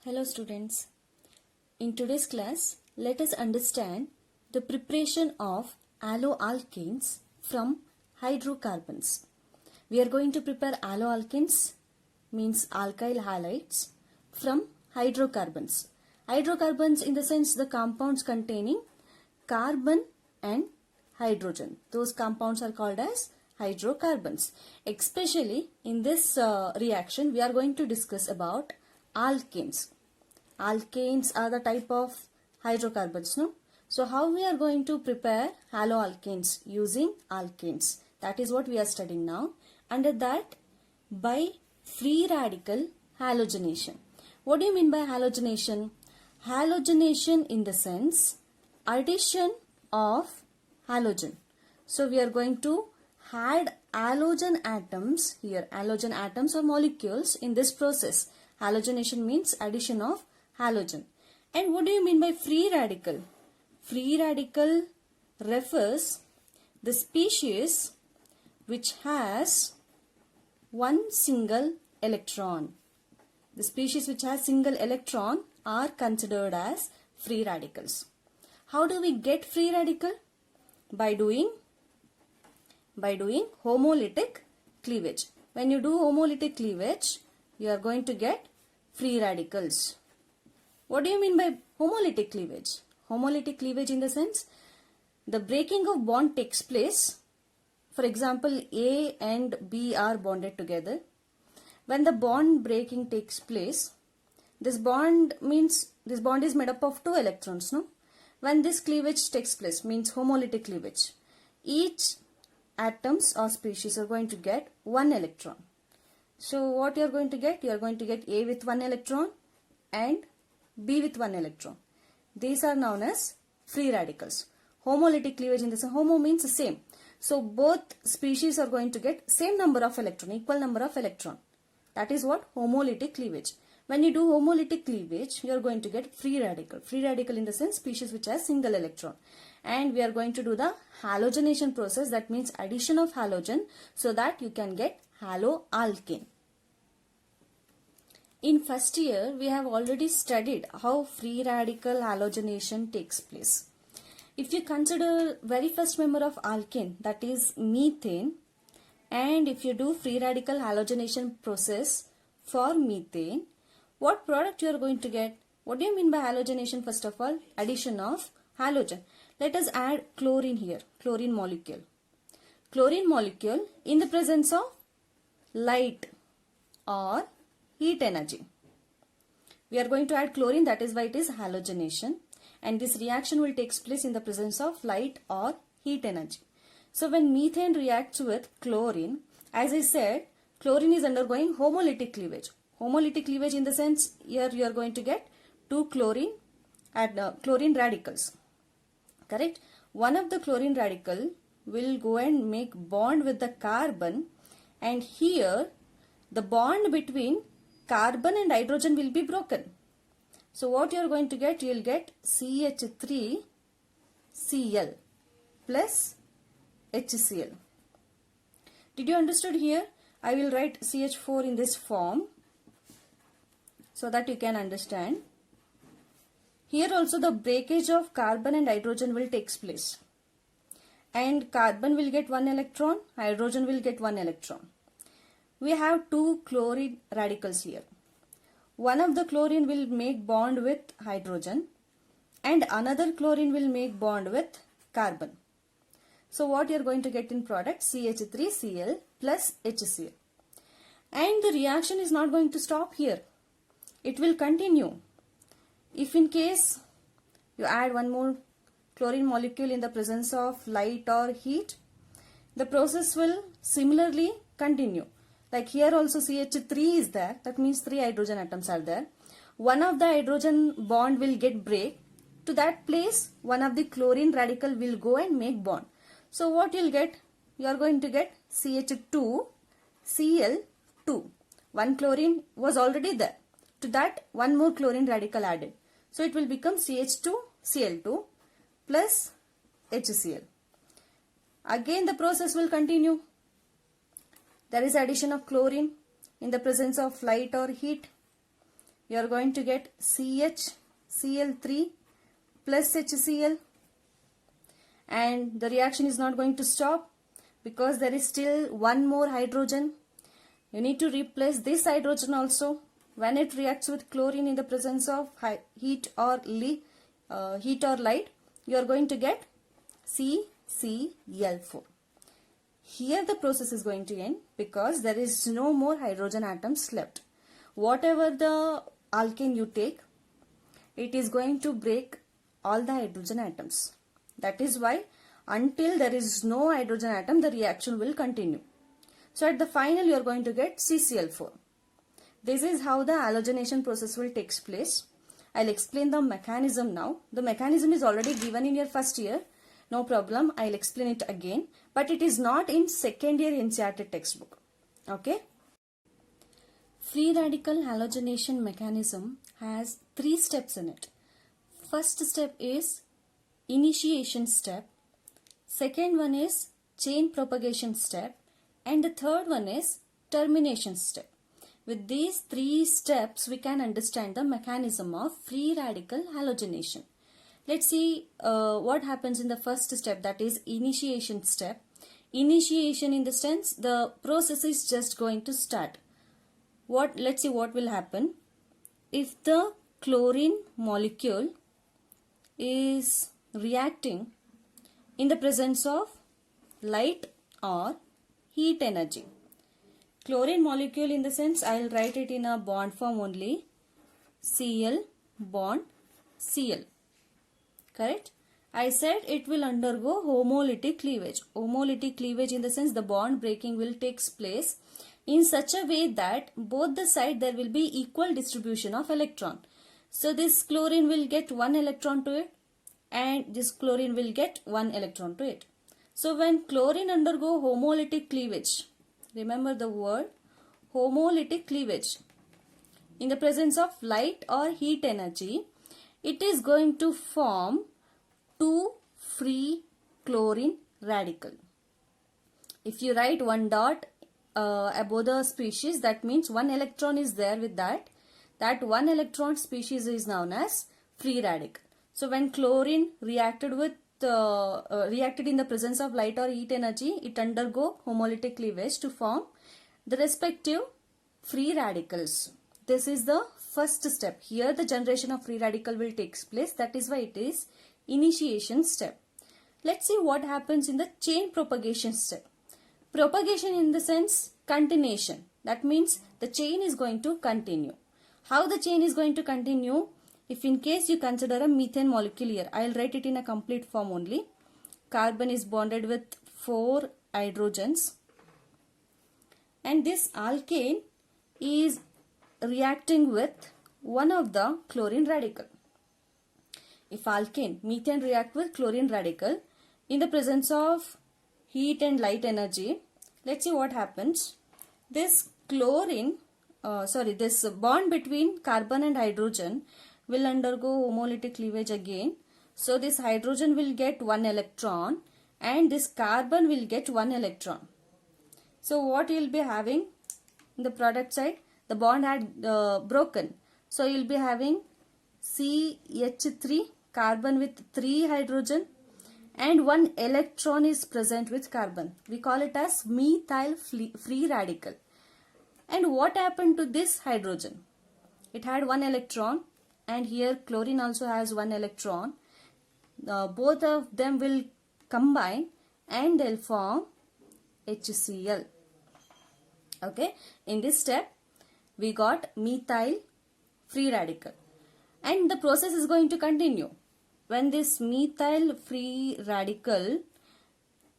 Hello students. In today's class, let us understand the preparation of alloalkanes from hydrocarbons. We are going to prepare alloalkanes, means alkyl halides, from hydrocarbons. Hydrocarbons in the sense the compounds containing carbon and hydrogen. Those compounds are called as hydrocarbons. Especially in this reaction, we are going to discuss about alkanes. Alkanes are the type of hydrocarbons, no? So how we are going to prepare haloalkanes using alkanes? That is what we are studying now. Under that, by free radical halogenation. What do you mean by halogenation? Halogenation in the sense addition of halogen. So we are going to add halogen atoms here, halogen atoms or molecules in this process. Halogenation means addition of halogen. And what do you mean by free radical? Free radical refers the species which has one single electron. The species which has single electron are considered as free radicals. How do we get free radical? By doing homolytic cleavage. When you do homolytic cleavage, you are going to get free radicals. What do you mean by homolytic cleavage? Homolytic cleavage in the sense the breaking of bond takes place. For example, A and B are bonded together. When the bond breaking takes place, this bond is made up of two electrons, no? When this cleavage takes place, means homolytic cleavage, each atoms or species are going to get one electron. So what you are going to get? You are going to get A with one electron and B with one electron. These are known as free radicals. Homolytic cleavage in this, homo means the same. So both species are going to get same number of electron, equal number of electron. That is what homolytic cleavage. When you do homolytic cleavage, you are going to get free radical. Free radical in the sense species which has single electron. And we are going to do the halogenation process, that means addition of halogen, so that you can get haloalkane. In first year, we have already studied how free radical halogenation takes place. If you consider very first member of alkane, that is methane, and if you do free radical halogenation process for methane, what product you are going to get? What do you mean by halogenation? First of all, addition of halogen. Let us add chlorine here, chlorine molecule. Chlorine molecule in the presence of light or heat energy. We are going to add chlorine, that is why it is halogenation, and this reaction will take place in the presence of light or heat energy. So when methane reacts with chlorine, as I said, chlorine is undergoing homolytic cleavage. Homolytic cleavage in the sense here you are going to get two chlorine radicals. Correct? One of the chlorine radical will go and make bond with the carbon, and here the bond between carbon and hydrogen will be broken. So what you are going to get? You will get CH3Cl plus HCl. Did you understood here? I will write CH4 in this form so that you can understand. Here also the breakage of carbon and hydrogen will take place. And carbon will get one electron, hydrogen will get one electron. We have two chlorine radicals here. One of the chlorine will make bond with hydrogen and another chlorine will make bond with carbon. So what you are going to get in product? CH3Cl plus HCl. And the reaction is not going to stop here. It will continue. If in case you add one more chlorine molecule in the presence of light or heat, the process will similarly continue. Like here also CH3 is there, that means 3 hydrogen atoms are there. One of the hydrogen bond will get break. To that place, one of the chlorine radical will go and make bond. So what you'll get? You are going to get CH2Cl2. One chlorine was already there. To that, one more chlorine radical added. So it will become CH2Cl2 plus HCl. Again the process will continue. There is addition of chlorine in the presence of light or heat. you are going to get CHCl3 plus HCl, and the reaction is not going to stop because there is still one more hydrogen. You need to replace this hydrogen also. When it reacts with chlorine in the presence of heat or light, you are going to get CCl4. Here the process is going to end because there is no more hydrogen atoms left. Whatever the alkane you take, it is going to break all the hydrogen atoms. That is why until there is no hydrogen atom, the reaction will continue. So at the final you are going to get CCl4. This is how the halogenation process will take place. I'll explain the mechanism now. The mechanism is already given in your first year. No problem, I'll explain it again. But it is not in second year NCERT textbook. Okay? Free radical halogenation mechanism has 3 steps in it. First step is initiation step. Second one is chain propagation step. And the third one is termination step. With these 3 steps, we can understand the mechanism of free radical halogenation. Let's see what happens in the first step, that is initiation step. Initiation in the sense the process is just going to start. Let's see what will happen. If the chlorine molecule is reacting in the presence of light or heat energy. Chlorine molecule in the sense, I will write it in a bond form only. Cl bond Cl. Correct? I said it will undergo homolytic cleavage. Homolytic cleavage in the sense the bond breaking will take place in such a way that both the side there will be equal distribution of electron. So this chlorine will get 1 electron to it and this chlorine will get 1 electron to it. So when chlorine undergo homolytic cleavage, remember the word homolytic cleavage, in the presence of light or heat energy, it is going to form 2 free chlorine radical. If you write 1 dot above the species, that means 1 electron is there with that. That 1 electron species is known as free radical. So when chlorine reacted in the presence of light or heat energy, it undergo homolytic cleavage to form the respective free radicals. This is the first step. Here the generation of free radical will take place. That is why it is initiation step. Let's see what happens in the chain propagation step. Propagation in the sense continuation. That means the chain is going to continue. How the chain is going to continue? If in case you consider a methane molecule here, I will write it in a complete form only. Carbon is bonded with 4 hydrogens. And this alkane is reacting with one of the chlorine radical. If alkane, methane react with chlorine radical in the presence of heat and light energy, let's see what happens. This this bond between carbon and hydrogen will undergo homolytic cleavage again. So this hydrogen will get 1 electron and this carbon will get 1 electron. So what you will be having in the product side? The bond had broken. So you will be having CH3, carbon with 3 hydrogen, and 1 electron is present with carbon. We call it as methyl free radical. And what happened to this hydrogen? It had 1 electron and here chlorine also has 1 electron. Both of them will combine and they'll form HCl. Okay, in this step we got methyl free radical and the process is going to continue. When this methyl free radical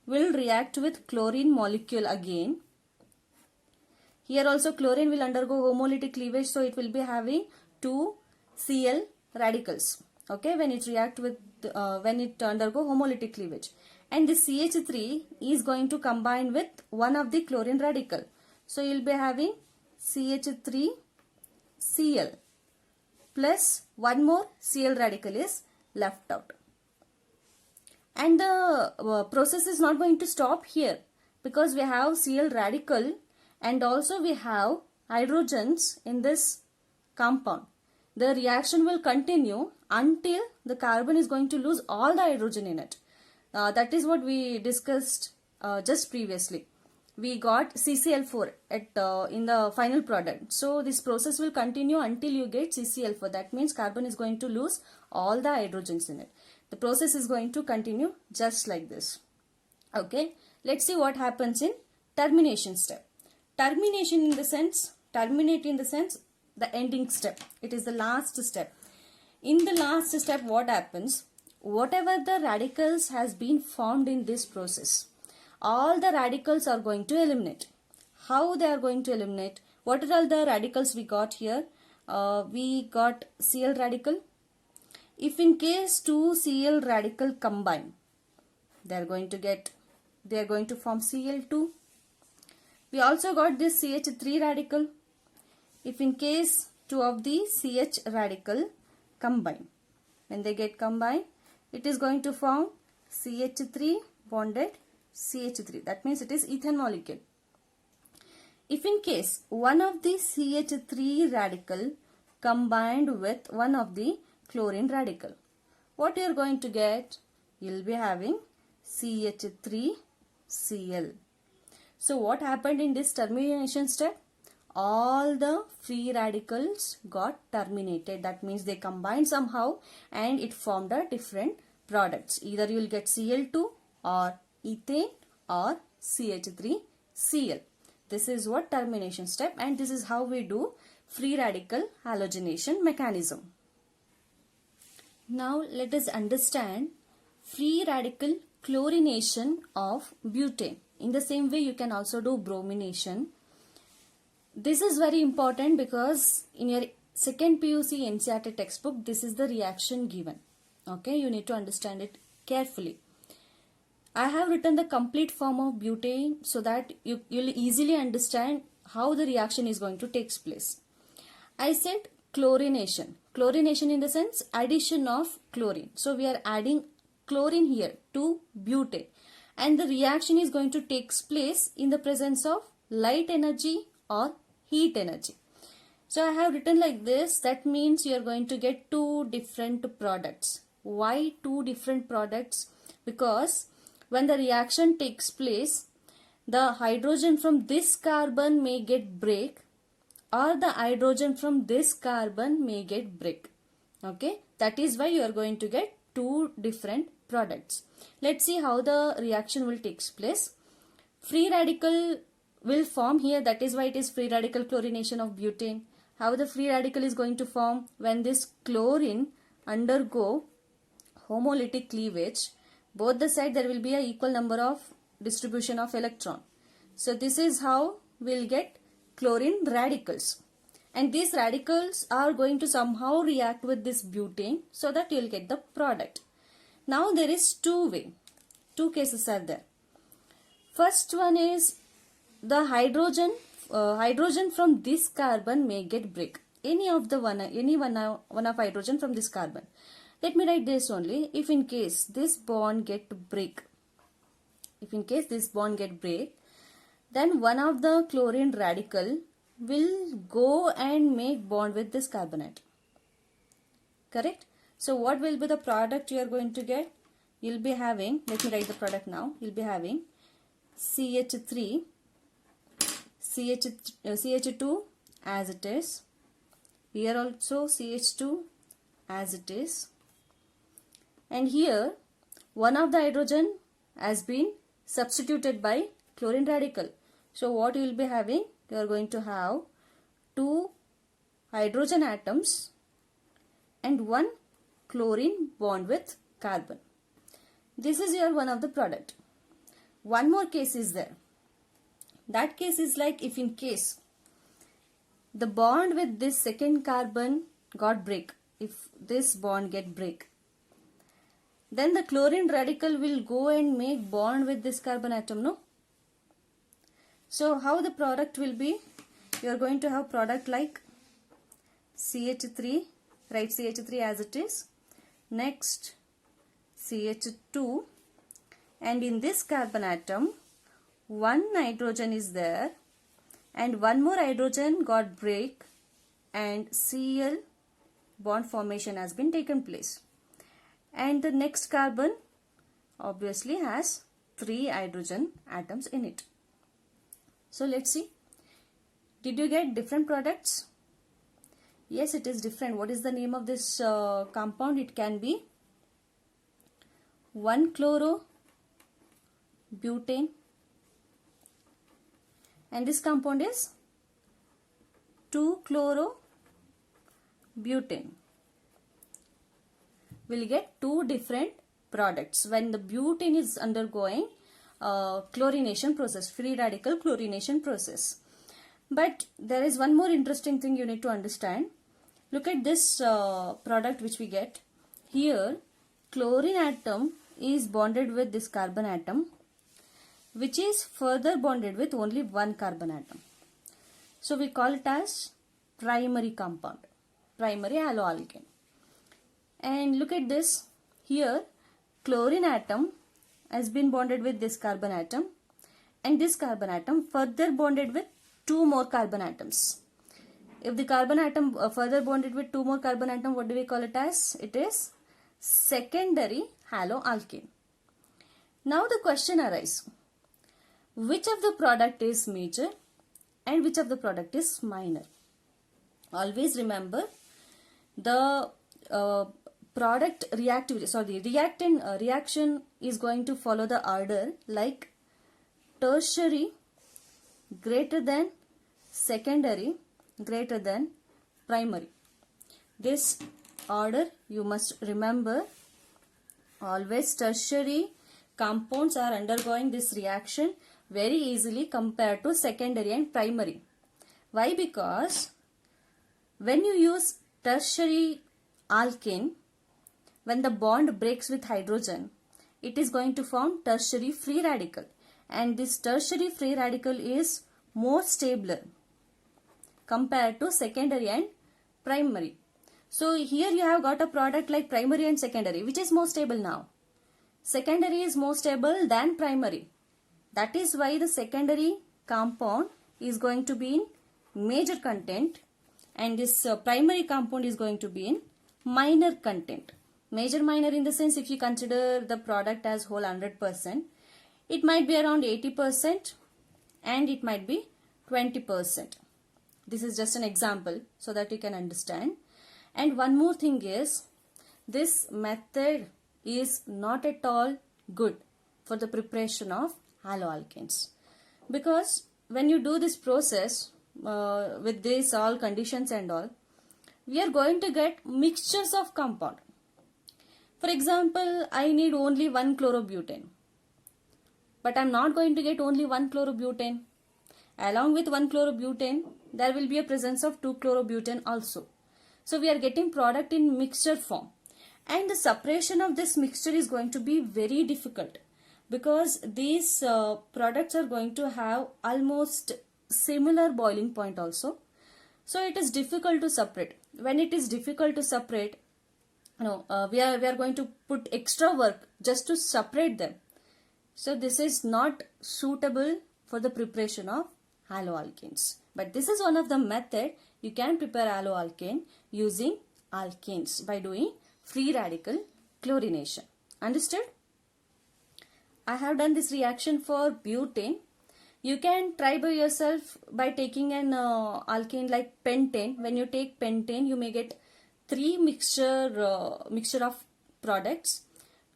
will react with chlorine molecule again, here also chlorine will undergo homolytic cleavage, so it will be having 2 Cl radicals. Okay, when it react with when it undergo homolytic cleavage, and this CH3 is going to combine with one of the chlorine radical. So you will be having CH3Cl plus one more Cl radical is left out. And the process is not going to stop here because we have Cl radical and also we have hydrogens in this compound. the reaction will continue until the carbon is going to lose all the hydrogen in it. That is what we discussed just previously. We got CCl4 in the final product. So this process will continue until you get CCl4. That means carbon is going to lose all the hydrogens in it. The process is going to continue just like this. Okay, let's see what happens in termination step. Terminate in the sense the ending step. It is the last step. In the last step, what happens? Whatever the radicals has been formed in this process, all the radicals are going to eliminate. How they are going to eliminate? What are all the radicals we got here? We got Cl radical. If in case two Cl radical combine, they are going to form Cl2. We also got this CH3 radical. If in case two of the CH radical combine, when they get combined, it is going to form CH3 bonded CH3. That means it is ethane molecule. If in case one of the CH3 radical combined with one of the chlorine radical, what you are going to get? You will be having CH3Cl. So what happened in this termination step? All the free radicals got terminated. That means they combined somehow and it formed a different products. Either you will get Cl2 or ethane or CH3Cl. This is what termination step, and this is how we do free radical halogenation mechanism. Now let us understand free radical chlorination of butane. In the same way you can also do bromination. This is very important because in your second PUC NCERT textbook, this is the reaction given. Okay, you need to understand it carefully. I have written the complete form of butane so that you'll easily understand how the reaction is going to take place. I said chlorination. Chlorination in the sense addition of chlorine. So we are adding chlorine here to butane. And the reaction is going to take place in the presence of light energy or heat energy. So I have written like this. That means you are going to get two different products. Why two different products? Because when the reaction takes place, the hydrogen from this carbon may get break, or the hydrogen from this carbon may get break. Okay, that is why you are going to get two different products. Let's see how the reaction will take place. Free radical will form here. That is why it is free radical chlorination of butane. How the free radical is going to form? When this chlorine undergo homolytic cleavage, both the side there will be a equal number of distribution of electron. So this is how we'll get chlorine radicals. And these radicals are going to somehow react with this butane so that you'll get the product. Now there is two cases are there. First one is the hydrogen from this carbon may get break. Any one of hydrogen from this carbon. Let me write this only. If in case this bond get break, then one of the chlorine radical will go and make bond with this carbonate. Correct? So what will be the product you are going to get? You'll be having, let me write the product now. You'll be having CH3, CH2 as it is. Here also CH2 as it is. And here one of the hydrogen has been substituted by chlorine radical. So what you will be having? You are going to have two hydrogen atoms and one chlorine bond with carbon. This is your one of the product. One more case is there. That case is like if in case the bond with this second carbon got break. If this bond get break, then the chlorine radical will go and make bond with this carbon atom, no? So how the product will be? You are going to have product like CH3, write CH3 as it is. Next CH2, and in this carbon atom one nitrogen is there and one more hydrogen got break and Cl bond formation has been taken place. And the next carbon obviously has 3 hydrogen atoms in it. So let's see. Did you get different products? Yes, it is different. What is the name of this compound? It can be 1-chloro-butane, and this compound is 2-chloro-butane. We'll get 2 different products when the butane is undergoing chlorination process, free radical chlorination process. But there is one more interesting thing you need to understand. Look at this product which we get. Here, chlorine atom is bonded with this carbon atom, which is further bonded with only one carbon atom. So we call it as primary compound, primary haloalkane. And look at this. Here, chlorine atom has been bonded with this carbon atom, and this carbon atom further bonded with 2 more carbon atoms. If the carbon atom further bonded with 2 more carbon atoms, what do we call it as? It is secondary haloalkane. Now the question arises, which of the product is major and which of the product is minor? Always remember the product reaction is going to follow the order like tertiary greater than secondary greater than primary. This order you must remember. Always tertiary compounds are undergoing this reaction very easily compared to secondary and primary. Why? Because when you use tertiary alkane, when the bond breaks with hydrogen, it is going to form tertiary free radical, and this tertiary free radical is more stable compared to secondary and primary. So here you have got a product like primary and secondary. Which is more stable now? Secondary is more stable than primary. That is why the secondary compound is going to be in major content, and this primary compound is going to be in minor content. Major minor in the sense, if you consider the product as whole 100%, it might be around 80% and it might be 20%. This is just an example so that you can understand. And one more thing is, this method is not at all good for the preparation of haloalkanes, because when you do this process with these all conditions and all, we are going to get mixtures of compound. For example, I need only 1-chlorobutane, but I am not going to get only 1-chlorobutane. Along with 1-chlorobutane, there will be a presence of 2-chlorobutane also. So we are getting product in mixture form, and the separation of this mixture is going to be very difficult, because these products are going to have almost similar boiling point also. So it is difficult to separate. When it is difficult to separate, we are going to put extra work just to separate them. So this is not suitable for the preparation of haloalkanes. But this is one of the method you can prepare haloalkane using alkanes by doing free radical chlorination. Understood? I have done this reaction for butane. You can try by yourself by taking an alkane like pentane. When you take pentane, you may get 3 mixture of products.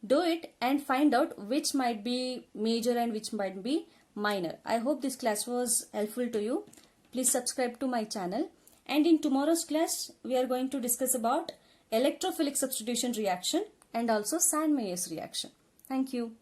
Do it and find out which might be major and which might be minor. I hope this class was helpful to you. Please subscribe to my channel. And in tomorrow's class, we are going to discuss about electrophilic substitution reaction and also Sand-Meyers reaction. Thank you.